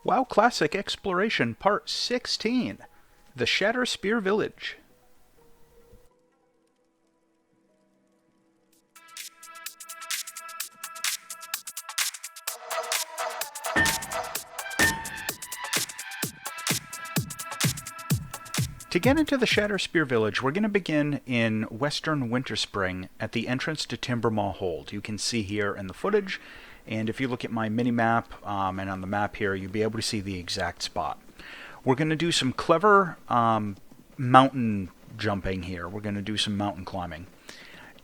WoW Classic Exploration Part 16, The Shatterspear Village. To get into the Shatterspear Village, we're going to begin in western Winterspring at the entrance to Timbermaw Hold. You can see here in the footage, and if you look at my mini-map and on the map here, you'll be able to see the exact spot. We're going to do some clever mountain jumping here. We're going to do some mountain climbing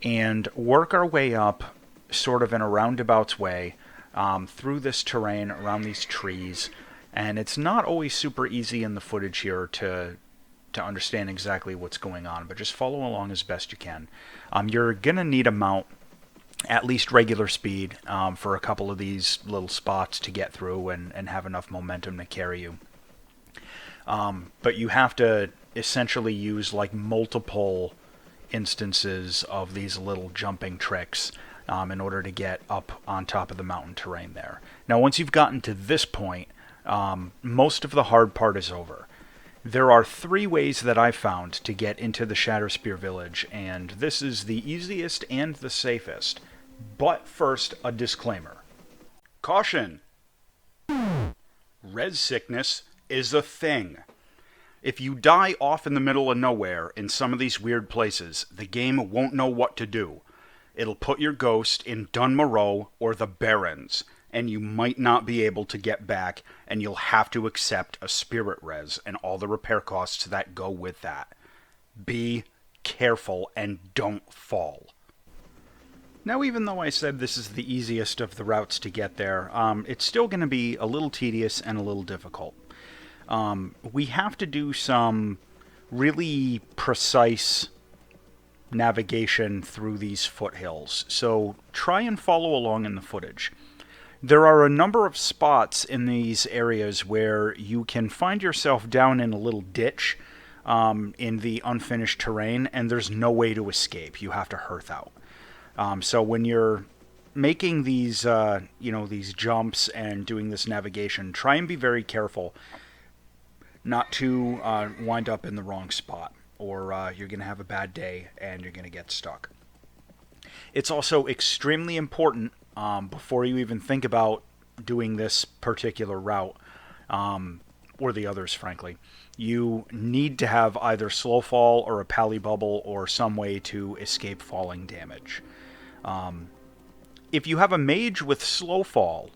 and work our way up sort of in a roundabouts way through this terrain, around these trees. And it's not always super easy in the footage here to understand exactly what's going on, but just follow along as best you can. You're going to need a mount at least regular speed for a couple of these little spots to get through and have enough momentum to carry you. But you have to essentially use like multiple instances of these little jumping tricks in order to get up on top of the mountain terrain there. Now once you've gotten to this point, most of the hard part is over. There are 3 ways that I've found to get into the Shatterspear Village, and this is the easiest and the safest. But first, a disclaimer. Caution! Res sickness is a thing. If you die off in the middle of nowhere in some of these weird places, the game won't know what to do. It'll put your ghost in Dunmoreau or the Barrens, and you might not be able to get back, and you'll have to accept a spirit res and all the repair costs that go with that. Be careful and don't fall. Now, even though I said this is the easiest of the routes to get there, it's still going to be a little tedious and a little difficult. We have to do some really precise navigation through these foothills, so try and follow along in the footage. There are a number of spots in these areas where you can find yourself down in a little ditch in the unfinished terrain, and there's no way to escape. You have to hearth out. So when you're making these, these jumps and doing this navigation, try and be very careful not to wind up in the wrong spot, or you're going to have a bad day and you're going to get stuck. It's also extremely important before you even think about doing this particular route, or the others, frankly, you need to have either slow fall or a pally bubble or some way to escape falling damage. If you have a mage with slow fall,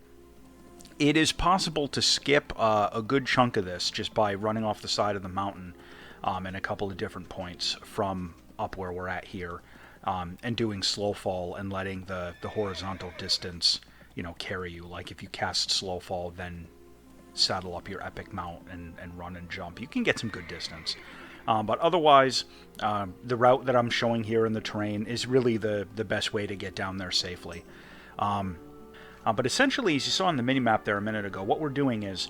it is possible to skip a good chunk of this just by running off the side of the mountain in a couple of different points from up where we're at here. And doing slow fall and letting the horizontal distance, carry you. Like if you cast slow fall, then saddle up your epic mount and run and jump. You can get some good distance. But otherwise, the route that I'm showing here in the terrain is really the best way to get down there safely. But essentially, as you saw on the minimap there a minute ago, what we're doing is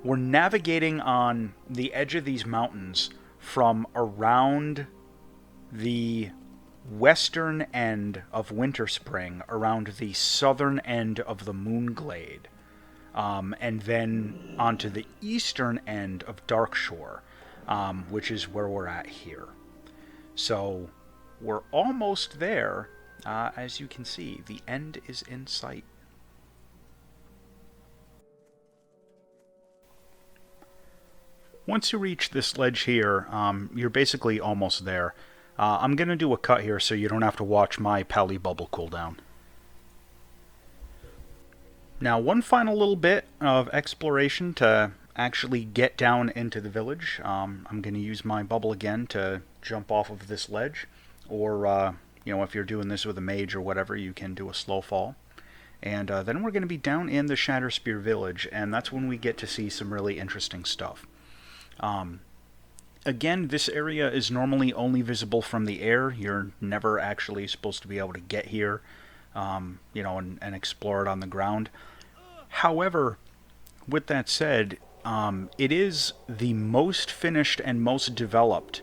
we're navigating on the edge of these mountains from around the western end of Winterspring, around the southern end of the Moonglade, and then onto the eastern end of Darkshore, which is where we're at here. So we're almost there. As you can see, the end is in sight. Once you reach this ledge here, you're basically almost there. I'm going to do a cut here so you don't have to watch my pally bubble cooldown. Now, one final little bit of exploration to actually get down into the village. I'm going to use my bubble again to jump off of this ledge. Or, if you're doing this with a mage or whatever, you can do a slow fall. And then we're going to be down in the Shatterspear Village, and that's when we get to see some really interesting stuff. Again, this area is normally only visible from the air. You're never actually supposed to be able to get here, and explore it on the ground. However, with that said, it is the most finished and most developed,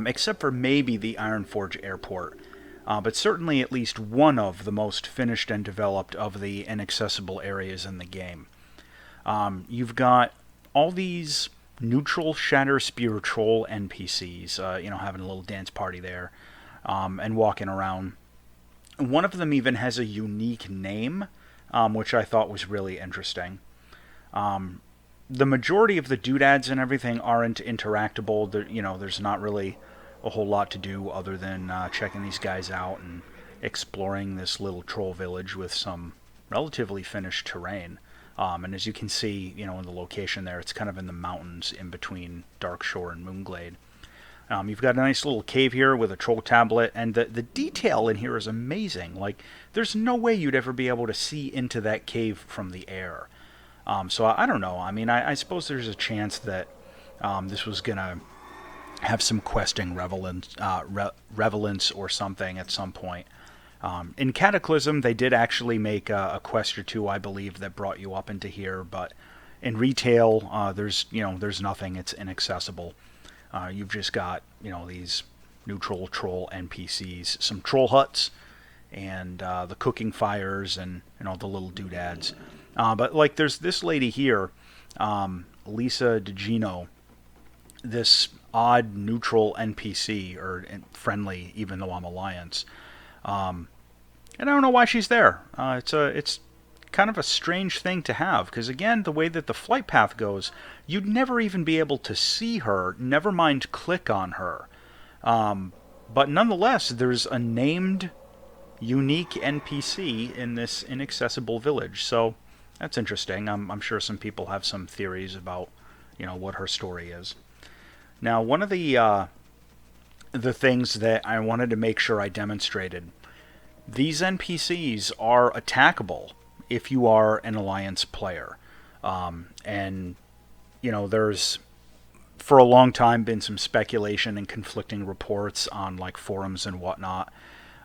except for maybe the Ironforge Airport, but certainly at least one of the most finished and developed of the inaccessible areas in the game. You've got all these neutral Shatterspear troll NPCs, having a little dance party there, and walking around. One of them even has a unique name, which I thought was really interesting. The majority of the doodads and everything aren't interactable. There's not really a whole lot to do other than checking these guys out and exploring this little troll village with some relatively finished terrain. And as you can see, in the location there, it's kind of in the mountains in between Darkshore and Moonglade. You've got a nice little cave here with a troll tablet, and the detail in here is amazing. Like, there's no way you'd ever be able to see into that cave from the air. So I don't know. I mean, I suppose there's a chance that this was going to have some questing relevance or something at some point. In Cataclysm, they did actually make a quest or two, I believe, that brought you up into here. But in retail, there's nothing. It's inaccessible. You've just got these neutral troll NPCs, some troll huts, and the cooking fires, and the little doodads. But like, there's this lady here, Lisa DeGino, this odd neutral NPC, or friendly, even though I'm Alliance. And I don't know why she's there. It's kind of a strange thing to have, because again, the way that the flight path goes, you'd never even be able to see her, never mind click on her. But nonetheless, there's a named, unique NPC in this inaccessible village, so that's interesting. I'm sure some people have some theories about, what her story is. Now, one of the things that I wanted to make sure I demonstrated, these NPCs are attackable if you are an Alliance player. And, there's, for a long time, been some speculation and conflicting reports on, like, forums and whatnot,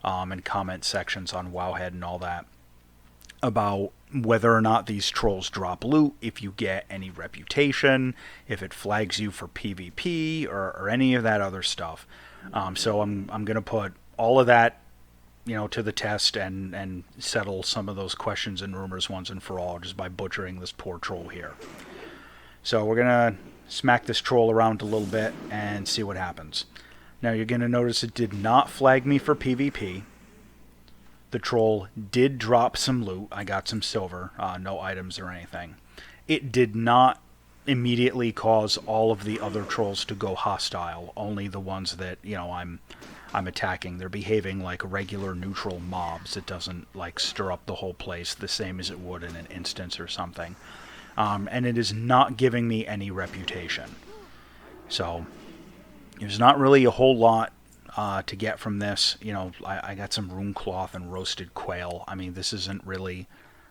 and comment sections on Wowhead and all that, about whether or not these trolls drop loot, if you get any reputation, if it flags you for PvP, or any of that other stuff. So I'm going to put all of that, to the test and settle some of those questions and rumors once and for all, just by butchering this poor troll here. So we're going to smack this troll around a little bit and see what happens. Now you're going to notice it did not flag me for PvP. The troll did drop some loot. I got some silver, no items or anything. It did not immediately cause all of the other trolls to go hostile, only the ones that, I'm attacking. They're behaving like regular neutral mobs. It doesn't, like, stir up the whole place the same as it would in an instance or something. And it is not giving me any reputation. So there's not really a whole lot to get from this. I got some rune cloth and roasted quail. I mean, this isn't really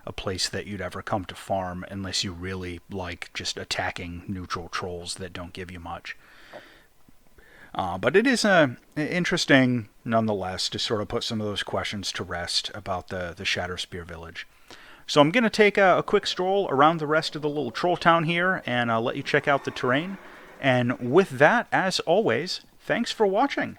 a place that you'd ever come to farm unless you really like just attacking neutral trolls that don't give you much. But it is interesting, nonetheless, to sort of put some of those questions to rest about the Shatterspear Village. So I'm going to take a quick stroll around the rest of the little troll town here, and I'll let you check out the terrain. And with that, as always, thanks for watching.